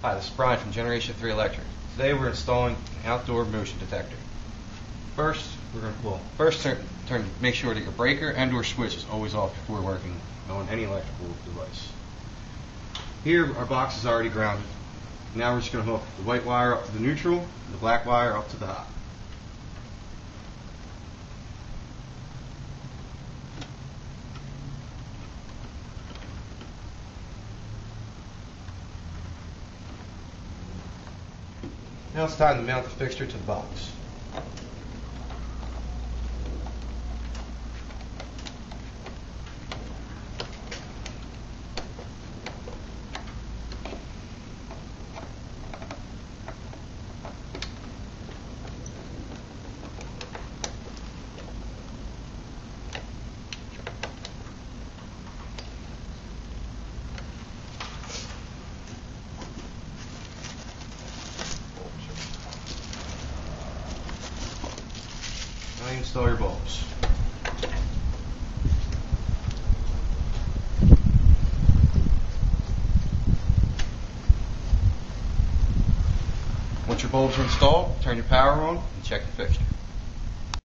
Hi, this is Brian from Generation 3 Electric. Today we're installing an outdoor motion detector. First, make sure that your breaker and/or switch is always off before working on any electrical device. Here, our box is already grounded. Now we're just going to hook the white wire up to the neutral, and the black wire up to the hot. Now it's time to mount the fixture to the box. Now you install your bulbs. Once your bulbs are installed, turn your power on and check the fixture.